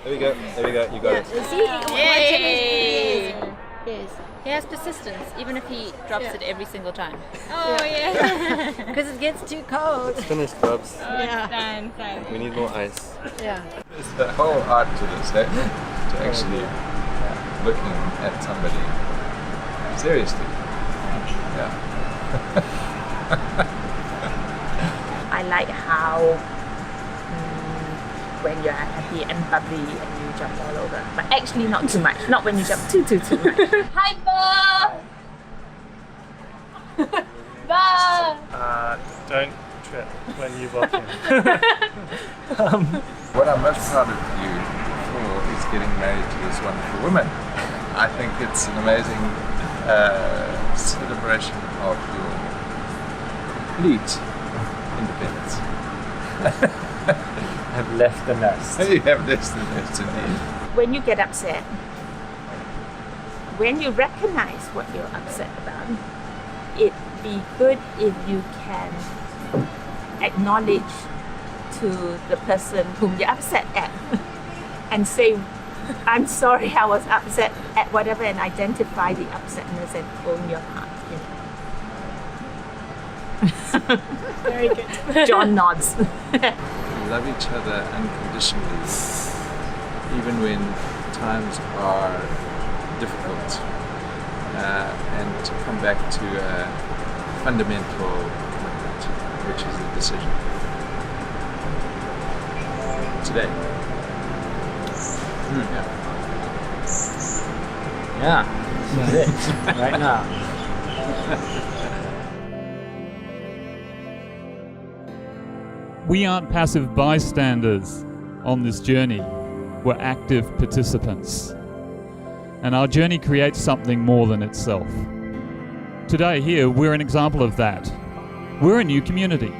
There we go. You got it. See, Yay! Yes. He has persistence, even if he drops it every single time. Oh yeah. Because it gets too cold. It's finished, Bubs. Done. We need more ice. Yeah. It's the whole art to this, eh? To actually looking at somebody seriously. Yeah. I like how when you're happy and bubbly and you jump all over. But actually not too much. Not when you jump too much. Hi, Bo! Bo! Don't trip when you walk in. What I'm most proud of you for is getting married to this wonderful woman. I think it's an amazing celebration of your complete independence. I've left the nest. You have this indeed. When you get upset, when you recognize what you're upset about, it'd be good if you can acknowledge to the person whom you're upset at and say, I'm sorry I was upset at whatever, and identify the upsetness and own your part. Very good. John nods. Love each other unconditionally, even when times are difficult, and to come back to a fundamental commitment, which is a decision. Today. Yeah, this is it. Right now. We aren't passive bystanders on this journey. We're active participants. And our journey creates something more than itself. Today here, we're an example of that. We're a new community,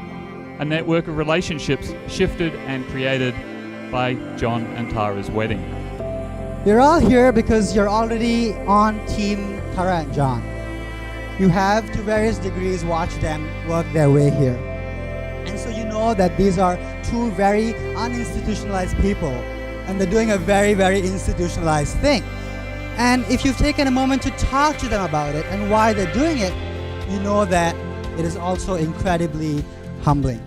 a network of relationships shifted and created by John and Tara's wedding. You're all here because you're already on Team Tara and John. You have, to various degrees, watched them work their way here. And so you know that these are two very uninstitutionalized people, and they're doing a very, very institutionalized thing. And if you've taken a moment to talk to them about it and why they're doing it, you know that it is also incredibly humbling.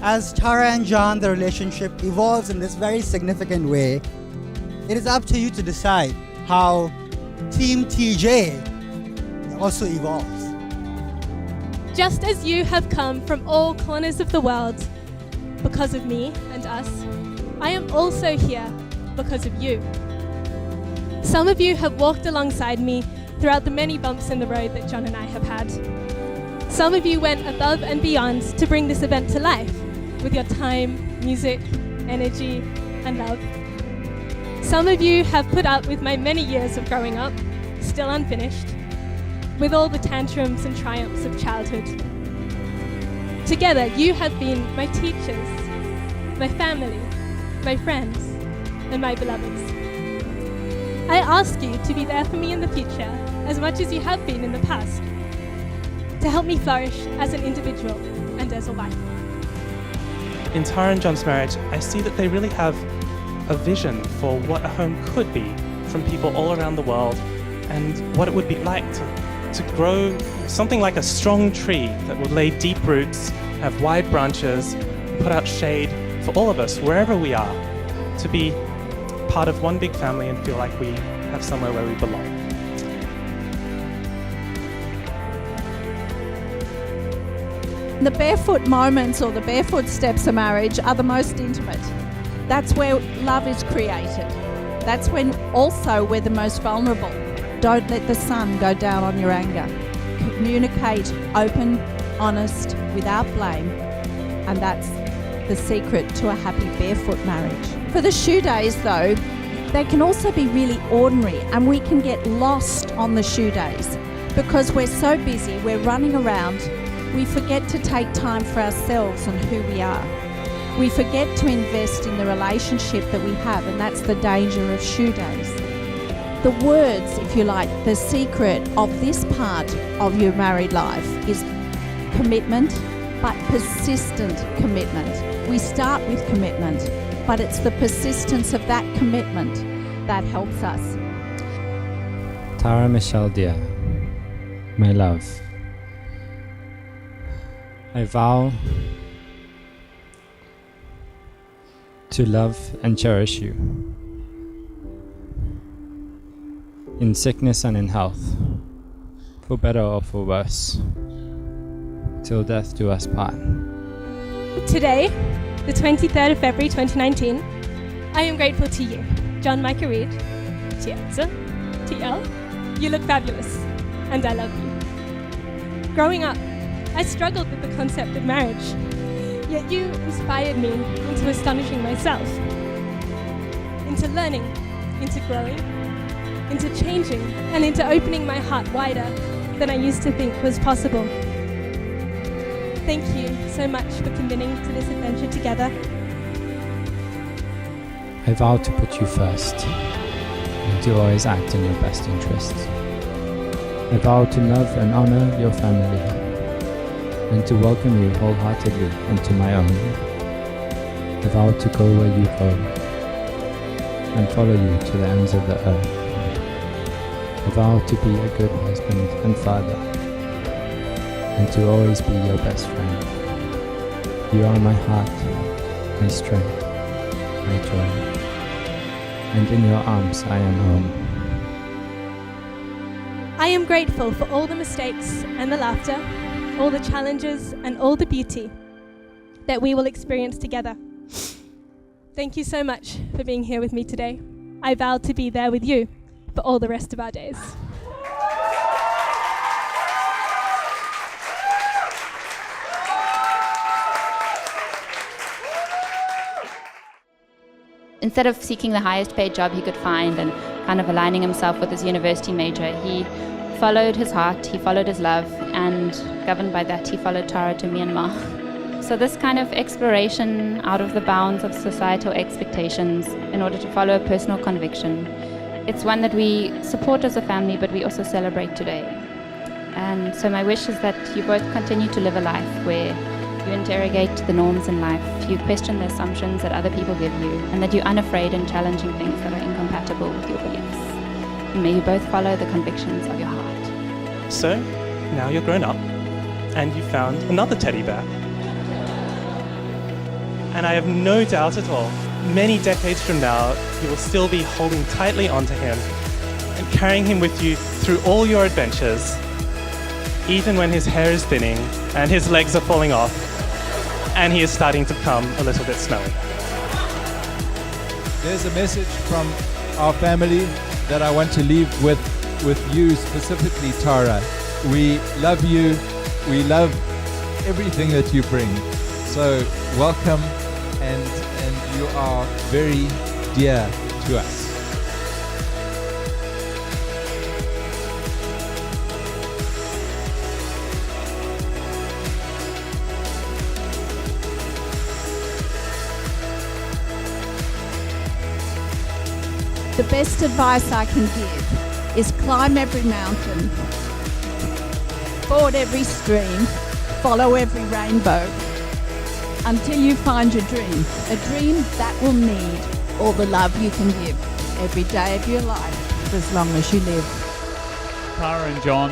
As Tara and John, the relationship evolves in this very significant way, it is up to you to decide how Team TJ also evolves. Just as you have come from all corners of the world because of me and us, I am also here because of you. Some of you have walked alongside me throughout the many bumps in the road that John and I have had. Some of you went above and beyond to bring this event to life with your time, music, energy, and love. Some of you have put up with my many years of growing up, still unfinished, with all the tantrums and triumphs of childhood. Together, you have been my teachers, my family, my friends, and my beloveds. I ask you to be there for me in the future as much as you have been in the past, to help me flourish as an individual and as a wife. In Tara and John's marriage, I see that they really have a vision for what a home could be from people all around the world, and what it would be like to grow something like a strong tree that will lay deep roots, have wide branches, put out shade for all of us, wherever we are, to be part of one big family and feel like we have somewhere where we belong. The barefoot moments or the barefoot steps of marriage are the most intimate. That's where love is created. That's when also we're the most vulnerable. Don't let the sun go down on your anger. Communicate open, honest, without blame. And that's the secret to a happy barefoot marriage. For the shoe days though, they can also be really ordinary, and we can get lost on the shoe days because we're so busy, we're running around, we forget to take time for ourselves and who we are. We forget to invest in the relationship that we have, and that's the danger of shoe days. The words, if you like, the secret of this part of your married life is commitment, but persistent commitment. We start with commitment, but it's the persistence of that commitment that helps us. Tara Michelle dear, my love, I vow to love and cherish you in sickness and in health, for better or for worse, till death do us part. Today, the 23rd of February 2019, I am grateful to you, John Micah Reid, Tianza, TL. You look fabulous, and I love you. Growing up, I struggled with the concept of marriage, yet you inspired me into astonishing myself, into learning, into growing, into changing, and into opening my heart wider than I used to think was possible. Thank you so much for committing to this adventure together. I vow to put you first and to always act in your best interests. I vow to love and honor your family and to welcome you wholeheartedly into my own. I vow to go where you go and follow you to the ends of the earth. I vow to be a good husband and father and to always be your best friend. You are my heart, my strength, my joy, and in your arms I am home. I am grateful for all the mistakes and the laughter, all the challenges and all the beauty that we will experience together. Thank you so much for being here with me today. I vow to be there with you for all the rest of our days. Instead of seeking the highest paid job he could find and kind of aligning himself with his university major, he followed his heart, he followed his love, and governed by that, he followed Tara to Myanmar. So this kind of exploration out of the bounds of societal expectations in order to follow a personal conviction, it's one that we support as a family, but we also celebrate today. And so my wish is that you both continue to live a life where you interrogate the norms in life, you question the assumptions that other people give you, and that you're unafraid in challenging things that are incompatible with your beliefs. And may you both follow the convictions of your heart. So, now you're grown up, and you found another teddy bear. And I have no doubt at all, many decades from now, you will still be holding tightly onto him and carrying him with you through all your adventures, even when his hair is thinning and his legs are falling off and he is starting to become a little bit smelly. There's a message from our family that I want to leave with you specifically, Tara. We love you. We love everything that you bring. So welcome, and you are very dear to us. The best advice I can give is climb every mountain, ford every stream, follow every rainbow, until you find your dream, a dream that will need all the love you can give every day of your life for as long as you live. Tara and John,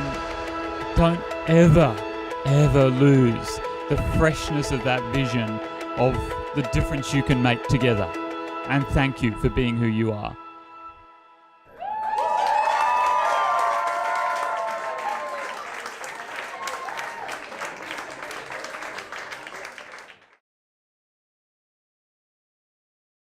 don't ever lose the freshness of that vision of the difference you can make together. And thank you for being who you are.